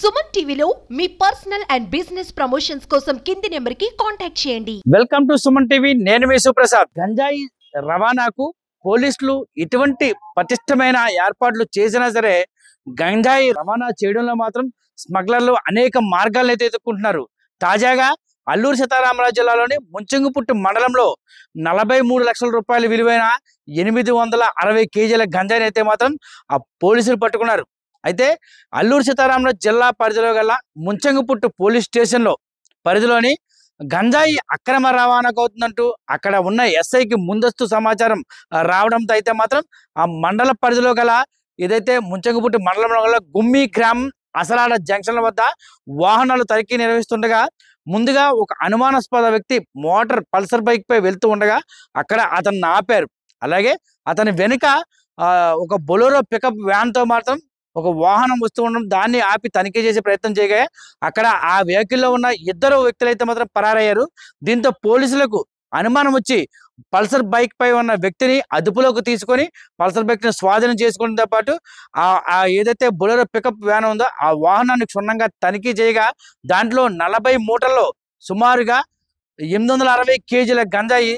సుమన్ టీవీలో మీ personal and business promotions కోసం కింది నెంబర్కి కాంటాక్ట్ చేయండి. Welcome to Suman TV. నేను మీ సుప్రసాద్. గంజాయి రవాణాకు పోలీసులు ఇటువంటి పటిష్టమైన ఏర్పాట్లు చేసినా సరే గంజాయి రవాణా చేయడంలో మాత్రం స్మగ్లర్లు అనేక మార్గాలను అయితే ఎదుర్కొంటున్నారు. తాజాగా అల్లూరు సీతారామరాజు జిల్లాలోని ముంచంగిపుట్టు మండలంలో 43 లక్షల రూపాయల విలువైన 860 కేజీల గంజాయిని అయితే మాత్రం ఆ పోలీసులు పట్టుకున్నారు. అయితే అల్లూరు సీతారామరాజు జిల్లా పరిధిలో గల ముంచంగిపుట్టు పోలీస్ స్టేషన్లో పరిధిలోని గంజాయి అక్రమ రవాణాకు అవుతుందంటూ అక్కడ ఉన్న ఎస్ఐకి ముందస్తు సమాచారం రావడంతో అయితే మాత్రం ఆ మండల పరిధిలో గల ఏదైతే ముంచంగిపుట్టు మండలంలో గల గుమ్మి గ్రామం అసలాడ జంక్షన్ల వద్ద వాహనాలు తనిఖీ నిర్వహిస్తుండగా ముందుగా ఒక అనుమానాస్పద వ్యక్తి మోటార్ పల్సర్ బైక్ పై వెళ్తూ ఉండగా అక్కడ అతన్ని ఆపారు. అలాగే అతని వెనుక ఒక బొలెరో పికప్ వ్యాన్ తో మాత్రం ఒక వాహనం వస్తూ ఉండడం దాన్ని ఆపి తనిఖీ చేసే ప్రయత్నం చేయగా అక్కడ ఆ వెహికల్లో ఉన్న ఇద్దరు వ్యక్తులైతే మాత్రం పరారయ్యారు. దీంతో పోలీసులకు అనుమానం వచ్చి పల్సర్ బైక్ పై ఉన్న వ్యక్తిని అదుపులోకి తీసుకొని పల్సర్ బైక్ ని స్వాధీనం చేసుకోవడంతో పాటు ఆ ఏదైతే బొలెరో పికప్ వ్యాన్ ఉందో ఆ వాహనాన్ని క్షుణ్ణంగా తనిఖీ చేయగా దాంట్లో 40 మూటల్లో సుమారుగా 860 కేజీల గంజాయి,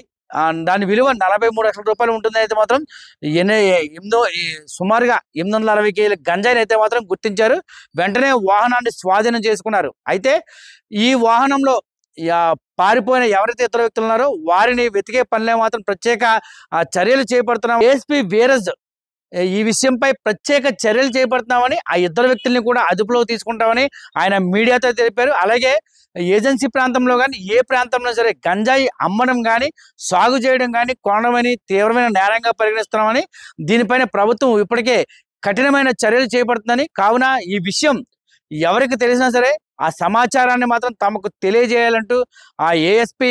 దాని విలువ 43 లక్షల రూపాయలు ఉంటుంది. అయితే మాత్రం సుమారుగా 860 కేజీల గంజాయిని అయితే మాత్రం గుర్తించారు. వెంటనే వాహనాన్ని స్వాధీనం చేసుకున్నారు. అయితే ఈ వాహనంలో పారిపోయిన ఎవరైతే ఇతర వ్యక్తులు ఉన్నారో వారిని వెతికే పనిలో మాత్రం ప్రత్యేక చర్యలు చేపడుతున్నాం. ఏఎస్పీ వీరజ్ ఈ విషయంపై ప్రత్యేక చర్యలు చేపడుతున్నామని, ఆ ఇద్దరు వ్యక్తుల్ని కూడా అదుపులో తీసుకుంటామని ఆయన మీడియాతో తెలిపారు. అలాగే ఏజెన్సీ ప్రాంతంలో కానీ ఏ ప్రాంతంలో సరే గంజాయి అమ్మడం కానీ సాగు చేయడం కానీ కొనడం అని తీవ్రమైన నేరంగా పరిగణిస్తున్నామని, దీనిపైన ప్రభుత్వం ఇప్పటికే కఠినమైన చర్యలు చేపడుతుందని, కావున ఈ విషయం ఎవరికి తెలిసినా సరే ఆ సమాచారాన్ని మాత్రం తమకు తెలియజేయాలంటూ ఆ ఏఎస్పీ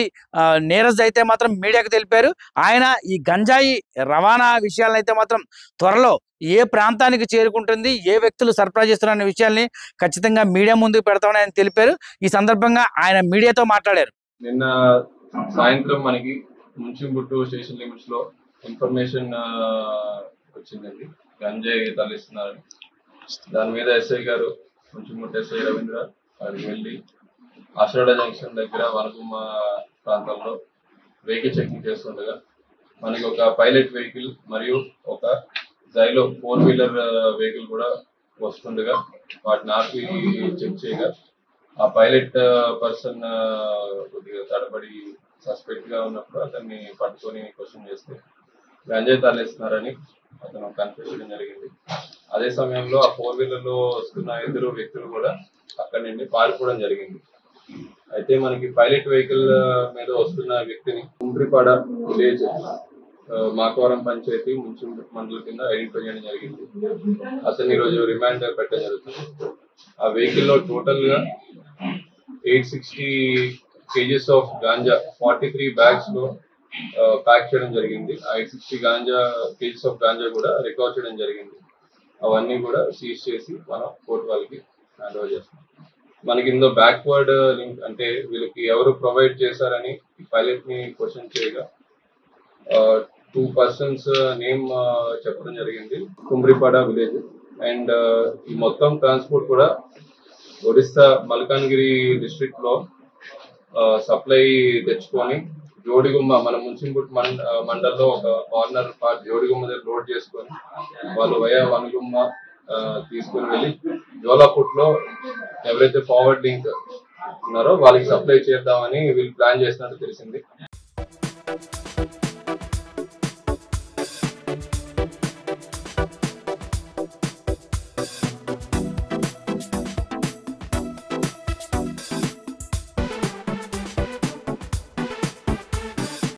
నీరజ్ అయితే మాత్రం మీడియాకు తెలిపారు. ఆయన ఈ గంజాయి రవాణా విషయాలను అయితే మాత్రం త్వరలో ఏ ప్రాంతానికి చేరుకుంటుంది, ఏ వ్యక్తులు సరఫరా చేస్తున్న విషయాల్ని ఖచ్చితంగా మీడియా ముందుకు పెడతామని ఆయన తెలిపారు. ఈ సందర్భంగా ఆయన మీడియాతో మాట్లాడారు. నిన్న సాయంత్రం మనకి ముంచింగుట్టు స్టేషన్ లిమిట్స్ లో ఇన్ఫర్మేషన్ వచ్చిందండి, గంజాయి తరలిస్తున్నారు. దాని మీద ఎస్ఐ గారు ముంచింగుట్టు ఎస్ఐ రవీంద్ర అక్కడికి వెళ్ళి ఆషాఢ జంక్షన్ దగ్గర వనగుమ్మ ప్రాంతంలో వెహికల్ చెకింగ్ చేస్తుండగా మనకి ఒక పైలట్ వెహికల్ మరియు ఒక జైలో 4-వీలర్ వెహికల్ కూడా వస్తుండగా వాటిని ఆపి చెక్ చేయగా ఆ పైలట్ పర్సన్ కొద్దిగా తడబడి సస్పెక్ట్ గా ఉన్నప్పుడు అతన్ని పట్టుకొని క్వశ్చన్ చేస్తే గంజాయి తరలిస్తున్నారని అతను కన్ఫ్యూజ్ చేయడం జరిగింది. అదే సమయంలో ఆ 4-వీలర్ లో వస్తున్న ఇద్దరు వ్యక్తులు కూడా అక్కడి నుండి పారిపోవడం జరిగింది. అయితే మనకి పైలట్ వెహికల్ మీద వస్తున్న వ్యక్తిని కుంబ్రిపాడ విలేజ్ మాకవరం పంచాయతీ ముంచింగుట్టు మండలం కింద ఐడెంటిఫై చేయడం జరిగింది. అతను ఈరోజు రిమాండ్ పెట్టడం జరుగుతుంది. ఆ వెహికల్ లో టోటల్ గా 860 కేజీస్ ఆఫ్ గాంజా 43 బ్యాగ్స్ లో ప్యాక్ చేయడం జరిగింది. 860 కేజీస్ ఆఫ్ గాంజా కూడా రికవర్ చేయడం జరిగింది. అవన్నీ కూడా సీజ్ చేసి మనం కోర్టు వాళ్ళకి హ్యాండ్ ఓవర్ చేస్తాం. మనకి ఇందులో బ్యాక్వర్డ్ లింక్ అంటే వీళ్ళకి ఎవరు ప్రొవైడ్ చేశారని పైలట్ ని క్వశ్చన్ చేయగా 2 పర్సన్స్ నేమ్ చెప్పడం జరిగింది, కుంబ్రిపాడ విలేజ్. అండ్ ఈ మొత్తం ట్రాన్స్పోర్ట్ కూడా ఒడిస్సా మల్కాన్గిరి డిస్ట్రిక్ట్ లో సప్లై తెచ్చుకొని జోడిగుమ్మ మన ముంచింగుట్టు మండల్లో ఒక కార్నర్ పార్ట్ జోడిగుమ్మ దగ్గర లోడ్ చేసుకొని వాళ్ళు వయా వనగుమ్మ తీసుకుని వెళ్ళి జోలాపుట్ లో ఎవరైతే ఫార్వర్డ్ లింక్ ఉన్నారో వాళ్ళకి సప్లై చేద్దామని వీళ్ళు ప్లాన్ చేసినట్టు తెలిసింది.